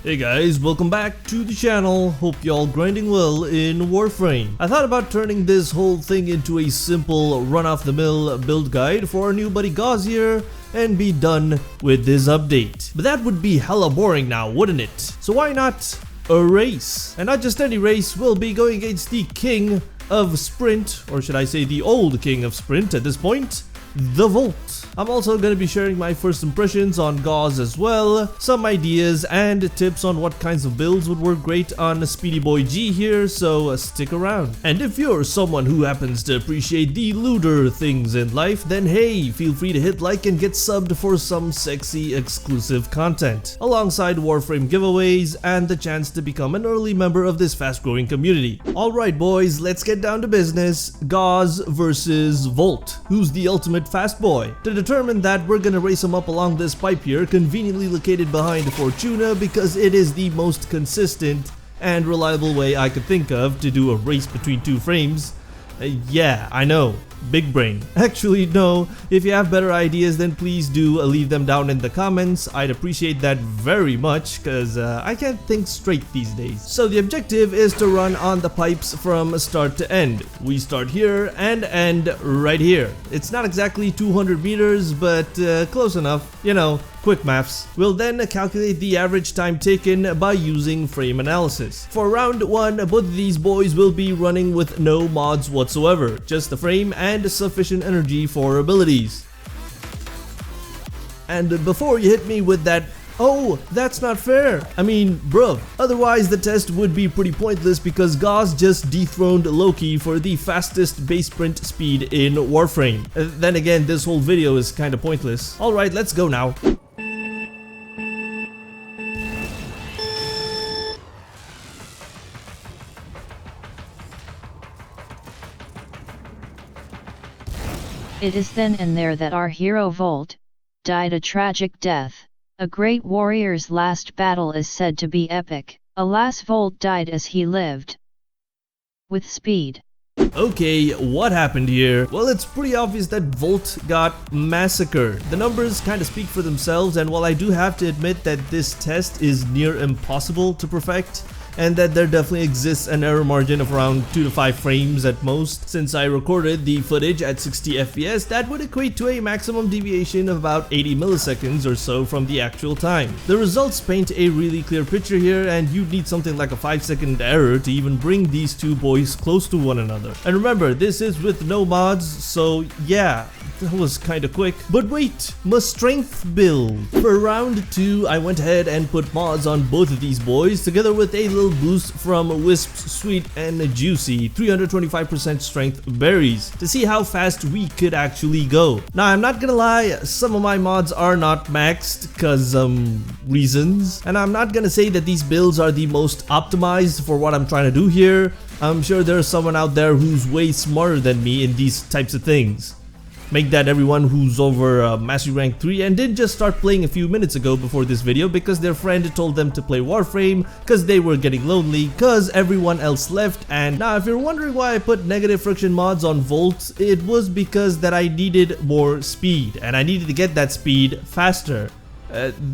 Hey guys, welcome back to the channel. Hope y'all grinding well in Warframe. I thought about turning this whole thing into a simple run-off-the-mill build guide for our new buddy Gauss here and be done with this update. But that would be hella boring now, wouldn't it? So why not a race? And not just any race, we'll be going against the king of sprint, or should I say the old king of sprint at this point, the Volt. I'm also going to be sharing my first impressions on Gauss as well, some ideas and tips on what kinds of builds would work great on Speedy Boy G here, so stick around. And if you're someone who happens to appreciate the looter things in life, then hey, feel free to hit like and get subbed for some sexy exclusive content, alongside Warframe giveaways and the chance to become an early member of this fast growing community. Alright boys, let's get down to business. Gauss versus Volt. Who's the ultimate fast boy? To determine that, we're gonna race him up along this pipe here, conveniently located behind Fortuna, because it is the most consistent and reliable way I could think of to do a race between two frames. Yeah, I know. Big brain. Actually, no. If you have better ideas, then please do leave them down in the comments. I'd appreciate that very much, because I can't think straight these days. So the objective is to run on the pipes from start to end. We start here and end right here. It's not exactly 200 meters, but close enough. You know, quick maths. We'll then calculate the average time taken by using frame analysis. For round 1, both of these boys will be running with no mods whatsoever, just the frame and sufficient energy for abilities. And before you hit me with that, oh, that's not fair, I mean, bruh, otherwise the test would be pretty pointless because Gauss just dethroned Loki for the fastest base sprint speed in Warframe. Then again, this whole video is kinda pointless. Alright, let's go now. It is then and there that our hero Volt died a tragic death. A great warrior's last battle is said to be epic. Alas, Volt died as he lived. With speed. Okay, what happened here? Well, it's pretty obvious that Volt got massacred. The numbers kind of speak for themselves, and while I do have to admit that this test is near impossible to perfect, and that there definitely exists an error margin of around 2 to 5 frames at most. Since I recorded the footage at 60 FPS, that would equate to a maximum deviation of about 80 milliseconds or so from the actual time. The results paint a really clear picture here, and you'd need something like a 5-second error to even bring these two boys close to one another. And remember, this is with no mods, so yeah, that was kinda quick. But wait, my strength build. For round 2, I went ahead and put mods on both of these boys, together with a little boost from Wisp's Sweet and Juicy 325% strength berries, to see how fast we could actually go. Now, I'm not gonna lie, some of my mods are not maxed, cause reasons. And I'm not gonna say that these builds are the most optimized for what I'm trying to do here. I'm sure there's someone out there who's way smarter than me in these types of things. Make that everyone who's over Mastery Rank 3 and didn't just start playing a few minutes ago before this video because their friend told them to play Warframe because they were getting lonely because everyone else left. And now if you're wondering why I put negative friction mods on Volt, it was because that I needed more speed and I needed to get that speed faster.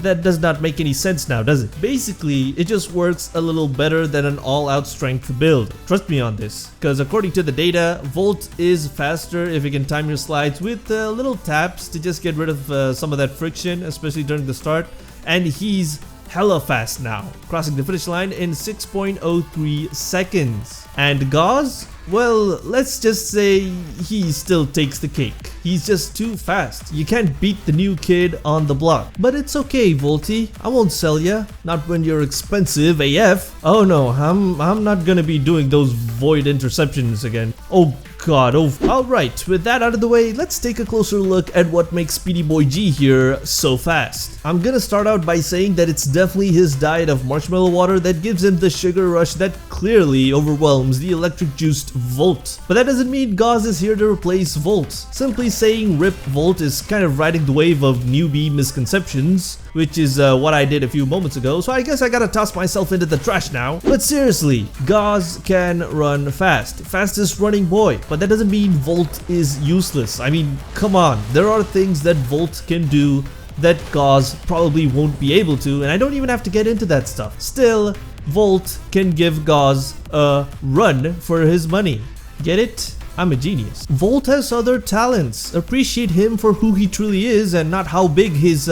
That does not make any sense now, does it? Basically, it just works a little better than an all-out strength build. Trust me on this, because according to the data, Volt is faster if you can time your slides with little taps to just get rid of some of that friction, especially during the start, and he's hella fast now, crossing the finish line in 6.03 seconds. And Gauss? Well, let's just say he still takes the cake. He's just too fast. You can't beat the new kid on the block. But it's okay, Volty. I won't sell ya. Not when you're expensive AF. Oh no, I'm not gonna be doing those void interceptions again. Oh god, oh. Alright, with that out of the way, let's take a closer look at what makes Speedy Boy G here so fast. I'm gonna start out by saying that it's definitely his diet of marshmallow water that gives him the sugar rush that clearly overwhelms the electric juiced Volt. But that doesn't mean Gauss is here to replace Volt. Simply saying RIP Volt is kind of riding the wave of newbie misconceptions, which is what I did a few moments ago, so I guess I gotta toss myself into the trash now. But seriously, Gauss can run fast. Fastest running boy. But that doesn't mean Volt is useless. I mean, come on, there are things that Volt can do that Gauss probably won't be able to, and I don't even have to get into that stuff. Still, Volt can give Gauss a run for his money. Get it? I'm a genius. Volt has other talents. Appreciate him for who he truly is and not how big his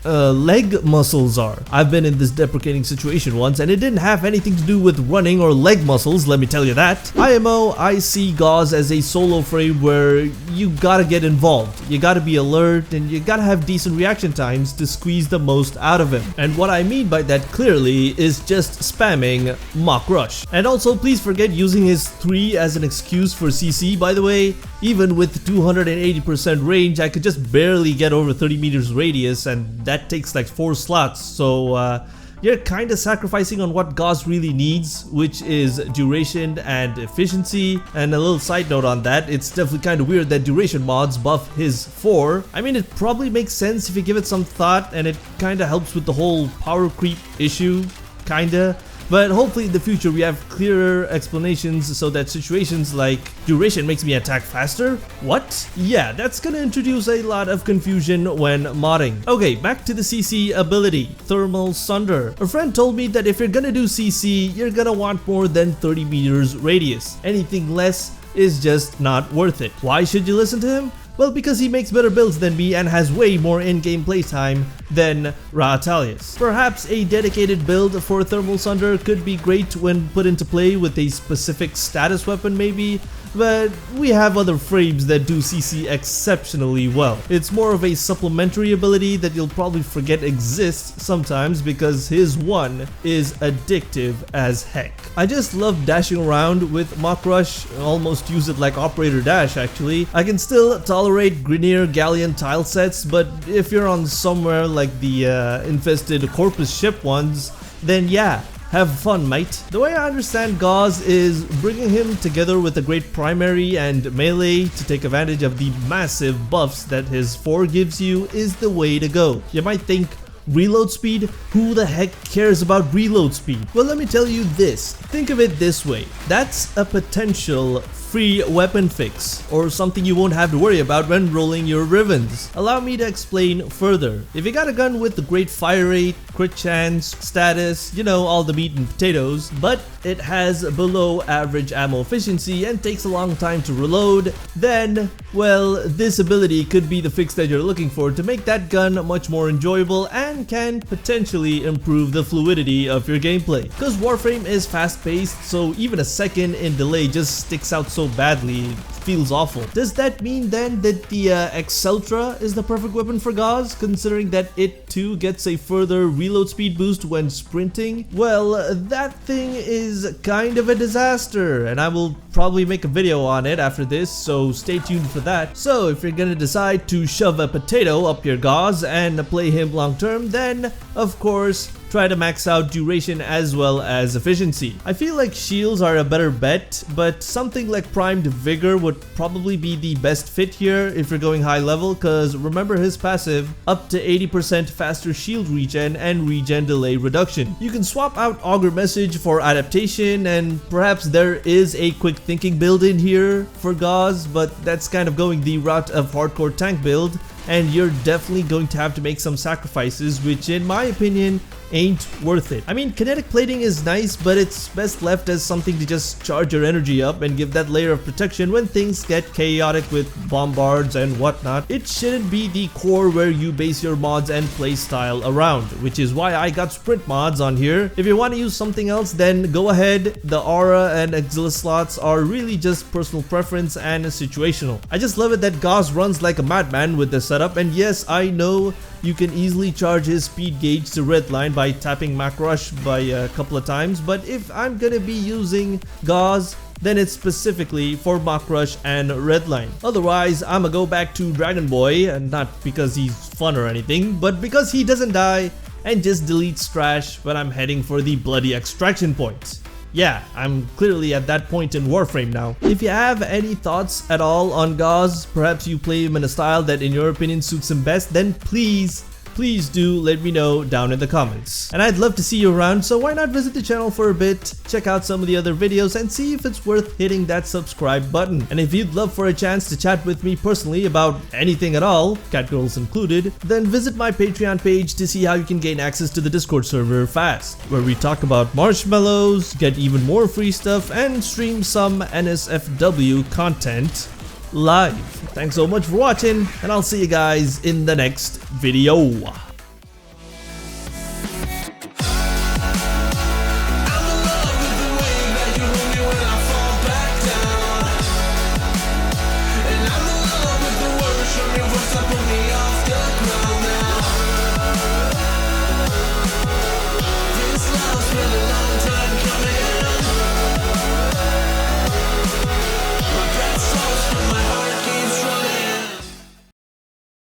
leg muscles are. I've been in this deprecating situation once and it didn't have anything to do with running or leg muscles, let me tell you that. IMO, I see Gauss as a solo frame where you gotta get involved. You gotta be alert and you gotta have decent reaction times to squeeze the most out of him. And what I mean by that clearly is just spamming Mach Rush. And also please forget using his 3 as an excuse for CC. By the way, even with 280% range, I could just barely get over 30 meters radius, and that takes like 4 slots, so you're kinda sacrificing on what Gauss really needs, which is duration and efficiency. And a little side note on that, it's definitely kinda weird that duration mods buff his 4. I mean, it probably makes sense if you give it some thought, and it kinda helps with the whole power creep issue, kinda. But hopefully in the future we have clearer explanations so that situations like duration makes me attack faster? What? Yeah, that's gonna introduce a lot of confusion when modding. Okay, back to the CC ability, Thermal Sunder. A friend told me that if you're gonna do CC, you're gonna want more than 30 meters radius. Anything less is just not worth it. Why should you listen to him? Well, because he makes better builds than me and has way more in-game playtime than Raatalius. Perhaps a dedicated build for Thermal Sunder could be great when put into play with a specific status weapon maybe, but we have other frames that do CC exceptionally well. It's more of a supplementary ability that you'll probably forget exists sometimes because his 1 is addictive as heck. I just love dashing around with Mach Rush, almost use it like Operator Dash actually. I can still tolerate Grineer Galleon tile sets, but if you're on somewhere like the infested Corpus ship ones, then yeah, have fun, mate. The way I understand Gauss is bringing him together with a great primary and melee to take advantage of the massive buffs that his 4 gives you is the way to go. You might think, reload speed? Who the heck cares about reload speed? Well, let me tell you this. Think of it this way. That's a potential free weapon fix, or something you won't have to worry about when rolling your ribbons. Allow me to explain further. If you got a gun with the great fire rate, crit chance, status, you know, all the meat and potatoes, but it has below average ammo efficiency and takes a long time to reload, then, well, this ability could be the fix that you're looking for to make that gun much more enjoyable and can potentially improve the fluidity of your gameplay. Because Warframe is fast paced, so even a second in delay just sticks out so badly, it feels awful. Does that mean then that the Altra is the perfect weapon for Gauss, considering that it too gets a further reload speed boost when sprinting? Well, that thing is kind of a disaster, and I will probably make a video on it after this, so stay tuned for that. So if you're gonna decide to shove a potato up your Gauss and play him long term, then of course try to max out duration as well as efficiency. I feel like shields are a better bet, but something like Primed Vigor would probably be the best fit here if you're going high level, cause remember his passive, up to 80% faster shield regen and regen delay reduction. You can swap out Augur Message for adaptation, and perhaps there is a quick thinking build in here for Gauss, but that's kind of going the route of hardcore tank build, and you're definitely going to have to make some sacrifices, which in my opinion ain't worth it. I mean, kinetic plating is nice, but it's best left as something to just charge your energy up and give that layer of protection when things get chaotic with bombards and whatnot. It shouldn't be the core where you base your mods and playstyle around, which is why I got sprint mods on here. If you want to use something else, then go ahead. The aura and Exilis slots are really just personal preference and situational. I just love it that Gauss runs like a madman with this setup, and yes, I know you can easily charge his speed gauge to redline by tapping Mach Rush by a couple of times, but if I'm gonna be using Gauss, then it's specifically for Mach Rush and redline. Otherwise, I'ma go back to Dragon Boy, and not because he's fun or anything, but because he doesn't die and just deletes trash when I'm heading for the bloody extraction point. Yeah, I'm clearly at that point in Warframe now. If you have any thoughts at all on Gauss, perhaps you play him in a style that in your opinion suits him best, then please please do let me know down in the comments. And I'd love to see you around, so why not visit the channel for a bit, check out some of the other videos and see if it's worth hitting that subscribe button. And if you'd love for a chance to chat with me personally about anything at all, catgirls included, then visit my Patreon page to see how you can gain access to the Discord server fast, where we talk about marshmallows, get even more free stuff, and stream some NSFW content live. Thanks so much for watching, and I'll see you guys in the next video.